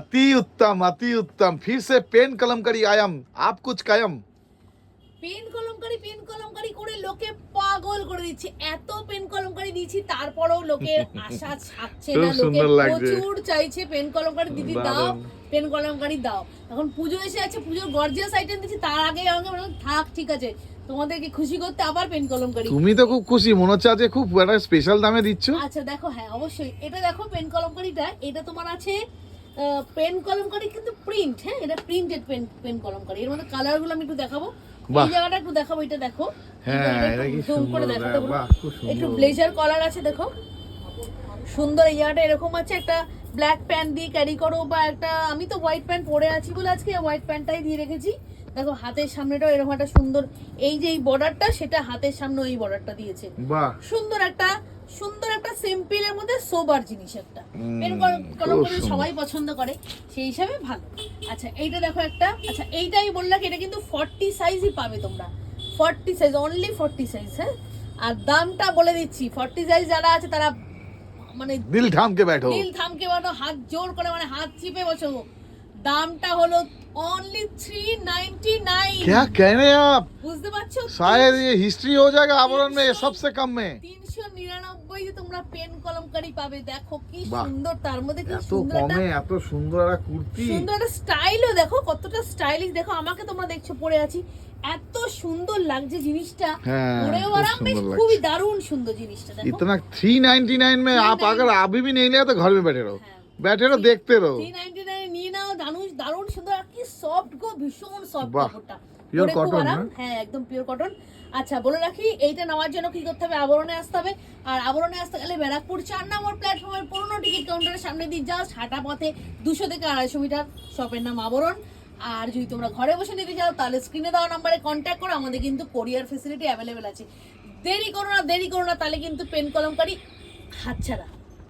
अति उत्तम फिर से पेन कलमकारी आयाम आप कुछ कायम পেন কলমকারি করে লোকে পাগল করে দিচ্ছে, এত পেন কলমকারি দিয়েছি তারপরেও লোকের আশা ছাড়ছে না, লোকে প্রচুর চাইছে পেন কলমকারি দিদি দাও, পেন কলমকারি দাও। এখন পুজো এসে আছে, পুজোর গর্জিয়াস আইটেম দিচ্ছি, তার আগে আমাকে বললাম থাক ঠিক আছে, তোমাদেরকে খুশি করতে আবার পেন কলমকারি। তুমি তো খুব খুশি মনে হচ্ছে আজকে খুব একটা স্পেশাল দামে দিচ্ছ। আচ্ছা দেখো, হ্যাঁ অবশ্যই এটা দেখো পেন কলমকারিটা, এটা তোমার আছে পেন কলমকারি কিন্তু প্রিন্ট, হ্যাঁ এটা প্রিন্টেড পেন কলমকারি। এর মধ্যে কালার গুলো আমি একটু দেখাবো, এই জায়গাটা একটু দেখাবো, এটা দেখো, হ্যাঁ এটা কি সুন্দর দেখাতে বলো, একটু ব্লেজার কলার আছে দেখো সুন্দর। এই জায়গাটা এরকম আছে, একটা ব্ল্যাক প্যান্ট দিয়ে ক্যারি করো, বা একটা আমি তো হোয়াইট প্যান্ট পরে আছি বলে আজকে হোয়াইট প্যান্টটাই দিয়ে রেখেছি। দেখো হাতের সামনেটাও এরকম একটা সুন্দর, এই যে এই বর্ডারটা সেটা হাতের সামনে ওই বর্ডারটা দিয়েছে, বাহ সুন্দর একটা সিম্পলের মধ্যে সোবার জিনিস একটা। পেন কলম করে সবাই পছন্দ করে, সেই হিসাবে ভালো। আচ্ছা এইটা দেখো একটা, আচ্ছা এইটাই বললাম এটা কিন্তু 40 সাইজই পাবে তোমরা, 40 সাইজ, অনলি 40 সাইজ। হ্যাঁ আর দামটা বলে দিচ্ছি, 40 সাইজ যারা আছে তারা মানে দিল থামকে बैठो, হাত জোর করে মানে হাত চিপে বসো। দামটা হলো অনলি 399। क्या कह रहे हैं आप? বুঝতে পারছো, शायद ये हिस्ट्री हो जाएगा आभरण में सबसे कम में। 399 যে তোমরা পেন কলমকারি পাবে। দেখো কি বাহ, সুন্দর, তার মধ্যে কি এত সুন্দর কমে এত সুন্দর একটা কুর্তি, সুন্দর একটা স্টাইলও দেখো, কতটা স্টাইলিশ। দেখো আমাকে তোমরা দেখছো পরে আছি, এত সুন্দর লাগছে জিনিসটা, হ্যাঁ, পরেও খুব আরাম, বেশ সুন্দর খুবই দারুণ সুন্দর জিনিসটা। দেখো इतना 399 में आप अगर अभी भी नहीं लिया तो घर में बैठे रहो, बैठे रहो देखते रहो। 399 নিয়ে নাও, দারুণ সুন্দর, আর কি সফট গো, ভীষণ সফট বাহ, কাপড়টা, পিওর পরে খুব কটন আরাম। না? হ্যাঁ একদম পিওর কটন। আচ্ছা বলে রাখি, এইটা নেওয়ার জন্য কি করতে হবে, আবরণে আসতে হবে। আর আবরণে আসতে গেলে ব্যারাকপুর 4 নম্বর প্ল্যাটফর্মের পুরনো টিকিট কাউন্টারের সামনে দিয়ে জাস্ট হাঁটা পথে 200 থেকে 250 মিটার, শপের নাম আবরণ। আর যদি তোমরা ঘরে বসে নিতে চাও তাহলে স্ক্রিনে দেওয়া নাম্বারে কন্ট্যাক্ট করো, আমাদের কিন্তু কোরিয়ার ফেসিলিটি অ্যাভেলেবেল আছে। দেরি করো না, তাহলে কিন্তু পেন কলমকারি হাতছাড়া।